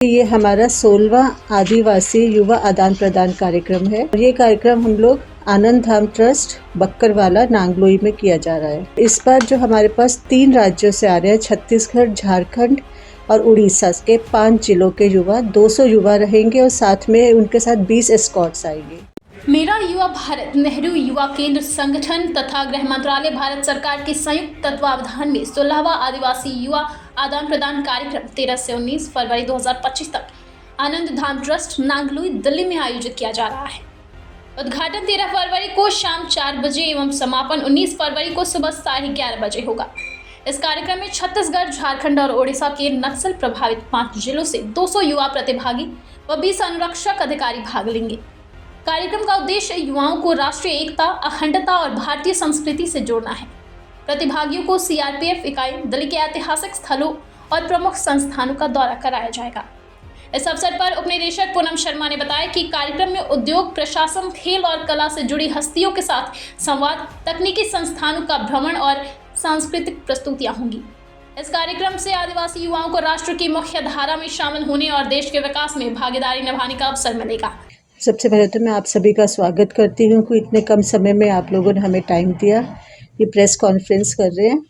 ये हमारा 16वां आदिवासी युवा आदान प्रदान कार्यक्रम है। ये कार्यक्रम हम लोग आनंद धाम ट्रस्ट बक्करवाला नांगलोई में किया जा रहा है। इस बार जो हमारे पास 3 राज्यों से आ रहे हैं, छत्तीसगढ़, झारखंड और उड़ीसा के 5 जिलों के युवा, 200 युवा रहेंगे और साथ में उनके साथ 20 एस्कॉर्ट्स आएंगे। मेरा युवा भारत नेहरू युवा केंद्र संगठन तथा गृह मंत्रालय भारत सरकार के संयुक्त तत्वावधान में 16वां आदिवासी युवा आदान प्रदान कार्यक्रम 13 से 19 फरवरी 2025 तक आनंद धाम ट्रस्ट नांगलोई दिल्ली में आयोजित किया जा रहा है। उद्घाटन 13 फरवरी को शाम 4 बजे एवं समापन 19 फरवरी को सुबह 11:30 बजे होगा। इस कार्यक्रम में छत्तीसगढ़, झारखंड और ओडिशा के नक्सल प्रभावित 5 जिलों से 200 युवा प्रतिभागी व 20 अनुरक्षक अधिकारी भाग लेंगे। कार्यक्रम का उद्देश्य युवाओं को राष्ट्रीय एकता, अखंडता और भारतीय संस्कृति से जोड़ना है। प्रतिभागियों को सीआरपीएफ इकाई, दिल्ली के ऐतिहासिक स्थलों और प्रमुख संस्थानों का दौरा कराया जाएगा। इस अवसर पर उपनिदेशक पूनम शर्मा ने बताया कि कार्यक्रम में उद्योग, प्रशासन, खेल और कला से जुड़ी हस्तियों के साथ संवाद, तकनीकी संस्थानों का भ्रमण और सांस्कृतिक प्रस्तुतियां होंगी। इस कार्यक्रम से आदिवासी युवाओं को राष्ट्र की मुख्य धारा में शामिल होने और देश के विकास में भागीदारी निभाने का अवसर मिलेगा। सबसे पहले तो मैं आप सभी का स्वागत करती हूँ कि इतने कम समय में आप लोगों ने हमें टाइम दिया, ये प्रेस कॉन्फ्रेंस कर रहे हैं।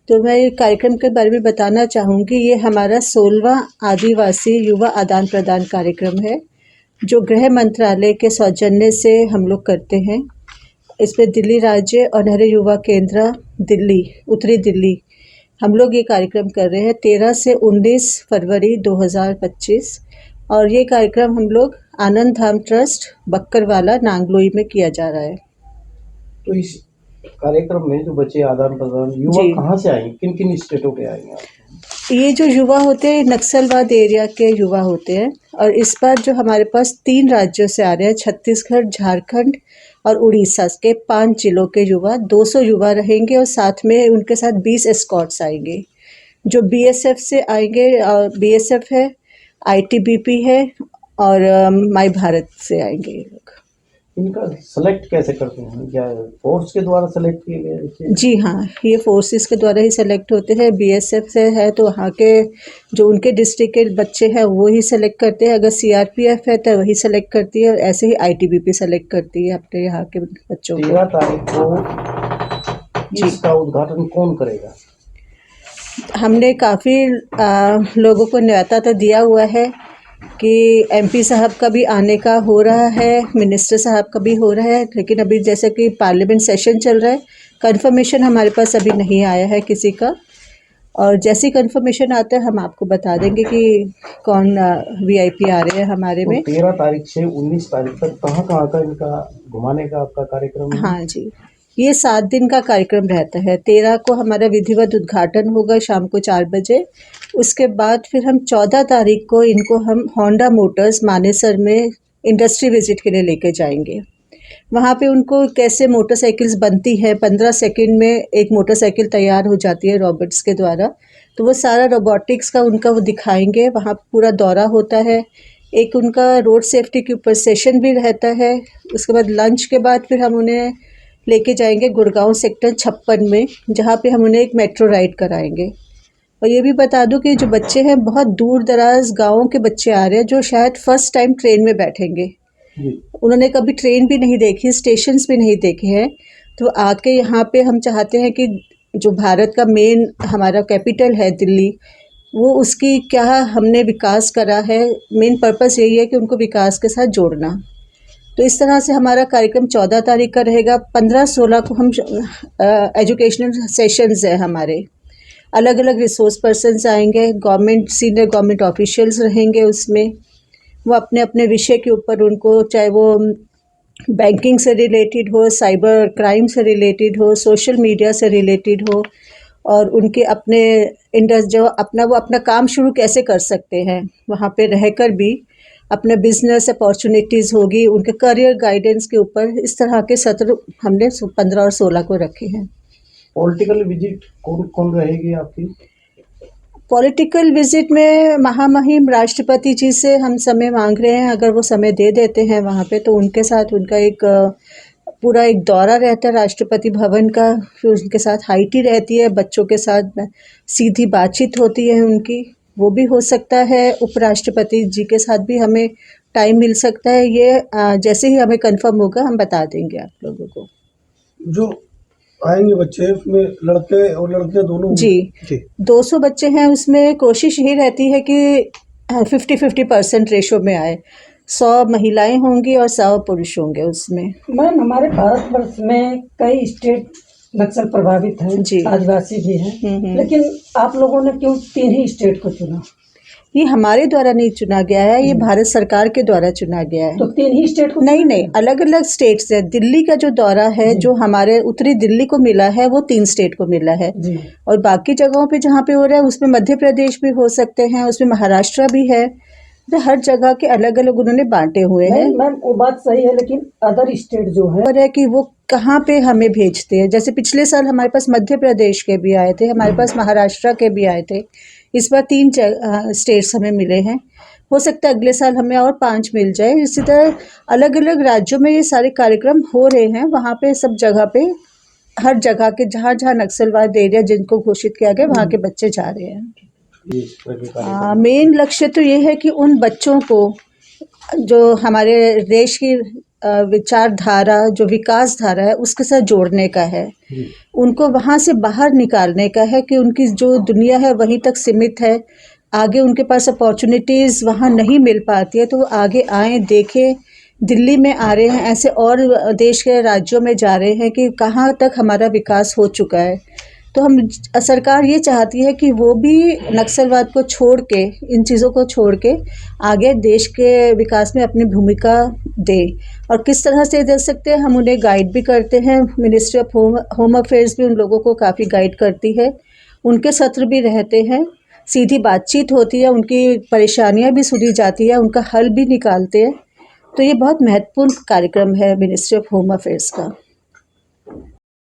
तो मैं ये कार्यक्रम के बारे में बताना चाहूँगी। ये हमारा 16वां आदिवासी युवा आदान प्रदान कार्यक्रम है, जो गृह मंत्रालय के सौजन्य से हम लोग करते हैं। इसमें दिल्ली राज्य और नेहरू युवा केंद्र दिल्ली, उत्तरी दिल्ली, हम लोग ये कार्यक्रम कर रहे हैं 13 से 19 फरवरी 2025। और ये कार्यक्रम हम लोग आनंद धाम ट्रस्ट बक्करवाला नांगलोई में किया जा रहा है। तो इस कार्यक्रम में जो बच्चे आदान प्रदान युवा कहाँ से आएंगे, किन किन स्टेटों के आएंगे? ये जो युवा होते हैं नक्सलवाद एरिया के युवा होते हैं। और इस बार जो हमारे पास 3 राज्यों से आ रहे हैं, छत्तीसगढ़, झारखंड और उड़ीसा के 5 जिलों के युवा, 200 युवा रहेंगे और साथ में उनके साथ 20 एस्कॉर्ट्स आएंगे, जो बीएसएफ से आएंगे। बीएसएफ है, आईटीबीपी है और माई भारत से आएंगे ये लोग। इनका सेलेक्ट कैसे करते हैं? क्या फोर्स के द्वारा सेलेक्ट किए गए? जी हाँ, ये फोर्सेस के द्वारा ही सेलेक्ट होते हैं। बीएसएफ से है तो वहाँ के जो उनके डिस्ट्रिक्ट के बच्चे हैं वो ही सेलेक्ट करते हैं। अगर सीआरपीएफ है तो वही सेलेक्ट करती है और ऐसे ही आईटीबीपी सेलेक्ट करती है अपने यहाँ के बच्चों को। 13 तारीख को इसका उद्घाटन कौन करेगा? हमने काफ़ी लोगों को न्योता तो दिया हुआ है कि एमपी साहब का भी आने का हो रहा है, मिनिस्टर साहब का भी हो रहा है, लेकिन अभी जैसे कि पार्लियामेंट सेशन चल रहा है, कंफर्मेशन हमारे पास अभी नहीं आया है किसी का। और जैसी कंफर्मेशन आता है हम आपको बता देंगे कि कौन वीआईपी आ रहे हैं हमारे में। 13 तारीख से 19 तारीख तक कहाँ का इनका घुमाने का आपका कार्यक्रम है? हाँ जी, ये 7 दिन का कार्यक्रम रहता है। 13 को हमारा विधिवत उद्घाटन होगा शाम को 4 बजे। उसके बाद फिर हम 14 तारीख को इनको हम होंडा मोटर्स मानेसर में इंडस्ट्री विजिट के लिए लेके जाएंगे। वहाँ पे उनको कैसे मोटरसाइकिल्स बनती है, 15 सेकंड में एक मोटरसाइकिल तैयार हो जाती है रोबोट्स के द्वारा, तो वो सारा रोबोटिक्स का उनका वो दिखाएंगे। वहाँ पूरा दौरा होता है। एक उनका रोड सेफ्टी के ऊपर सेशन भी रहता है। उसके बाद लंच के बाद फिर हम उन्हें लेके जाएंगे गुड़गांव सेक्टर 56 में, जहाँ पे हम उन्हें एक मेट्रो राइड कराएंगे। और ये भी बता दूं कि जो बच्चे हैं बहुत दूर दराज गाँव के बच्चे आ रहे हैं, जो शायद फर्स्ट टाइम ट्रेन में बैठेंगे। उन्होंने कभी ट्रेन भी नहीं देखी, स्टेशंस भी नहीं देखे हैं। तो आके यहाँ पे हम चाहते हैं कि जो भारत का मेन हमारा कैपिटल है दिल्ली, वो उसकी क्या हमने विकास करा है। मेन पर्पस यही है कि उनको विकास के साथ जोड़ना। तो इस तरह से हमारा कार्यक्रम 14 तारीख का रहेगा। 15-16 को हम एजुकेशनल सेशंस है हमारे, अलग अलग रिसोर्स पर्सन्स आएंगे, गवर्नमेंट सीनियर गवर्नमेंट ऑफिशियल्स रहेंगे उसमें। वो अपने अपने विषय के ऊपर उनको, चाहे वो बैंकिंग से रिलेटेड हो, साइबर क्राइम से रिलेटेड हो, सोशल मीडिया से रिलेटेड हो, और उनके अपने जो वो अपना काम शुरू कैसे कर सकते हैं, वहाँ पे रहकर भी अपना बिजनेस अपॉर्चुनिटीज़ होगी, उनके करियर गाइडेंस के ऊपर। इस तरह के सत्र हमने 15 और 16 को रखे हैं। पॉलिटिकल विजिट कौन रहेगी आपकी? पॉलिटिकल विजिट में महामहिम राष्ट्रपति जी से हम समय मांग रहे हैं। अगर वो समय दे देते हैं वहाँ पे, तो उनके साथ उनका एक पूरा एक दौरा रहता है राष्ट्रपति भवन का। फिर उनके साथ हाई टी रहती है, बच्चों के साथ सीधी बातचीत होती है उनकी। वो भी हो सकता है। उपराष्ट्रपति जी के साथ भी हमें टाइम मिल सकता है। ये जैसे ही हमें कंफर्म होगा हम बता देंगे आप लोगों को। जो आएंगे बच्चे उसमें लड़के और लड़कियां दोनों होंगे? जी 200 बच्चे हैं, उसमें कोशिश यही रहती है कि 50-50% रेशो में आए। 100 महिलाएं होंगी और 100 पुरुष होंगे उसमें। मैम, हमारे भारतवर्ष में कई स्टेट नक्सल प्रभावित हैं, जी। आदिवासी भी हैं, लेकिन आप लोगों ने क्यों 3 ही स्टेट को चुना? ये हमारे द्वारा नहीं चुना गया है, ये भारत सरकार के द्वारा चुना गया है। तो 3 ही स्टेट को नहीं चुना नहीं, अलग अलग स्टेट्स है। दिल्ली का जो दौरा है, जो हमारे उत्तरी दिल्ली को मिला है, वो 3 स्टेट को मिला है। जी। और बाकी जगहों पे जहाँ पे हो रहा है उसमें मध्य प्रदेश भी हो सकते हैं, उसमें महाराष्ट्र भी है। तो हर जगह के अलग अलग उन्होंने बांटे हुए हैं। मैम वो बात सही है, लेकिन अदर स्टेट जो है और है कि वो कहाँ पे हमें भेजते हैं। जैसे पिछले साल हमारे पास मध्य प्रदेश के भी आए थे, हमारे पास महाराष्ट्र के भी आए थे। इस बार 3 स्टेट्स हमें मिले हैं। हो सकता है अगले साल हमें और 5 मिल जाए। इसी तरह अलग अलग राज्यों में ये सारे कार्यक्रम हो रहे हैं। वहाँ पे सब जगह पे, हर जगह के जहाँ जहाँ नक्सलवाद एरिया जिनको घोषित किया गया, वहाँ के बच्चे जा रहे हैं। इस तरह के कार्यक्रम मेन लक्ष्य तो ये है कि उन बच्चों को, जो हमारे देश की विचारधारा, जो विकास धारा है, उसके साथ जोड़ने का है। उनको वहाँ से बाहर निकालने का है कि उनकी जो दुनिया है वहीं तक सीमित है। आगे उनके पास अपॉर्चुनिटीज़ वहाँ नहीं मिल पाती है, तो वो आगे आएँ, देखें। दिल्ली में आ रहे हैं, ऐसे और देश के राज्यों में जा रहे हैं कि कहाँ तक हमारा विकास हो चुका है। तो हम सरकार ये चाहती है कि वो भी नक्सलवाद को छोड़ के, इन चीज़ों को छोड़ के आगे देश के विकास में अपनी भूमिका दे। और किस तरह से दे सकते हैं, हम उन्हें गाइड भी करते हैं। मिनिस्ट्री ऑफ होम अफेयर्स भी उन लोगों को काफ़ी गाइड करती है। उनके सत्र भी रहते हैं, सीधी बातचीत होती है, उनकी परेशानियां भी सुनी जाती है, उनका हल भी निकालते हैं। तो ये बहुत महत्वपूर्ण कार्यक्रम है मिनिस्ट्री ऑफ होम अफेयर्स का।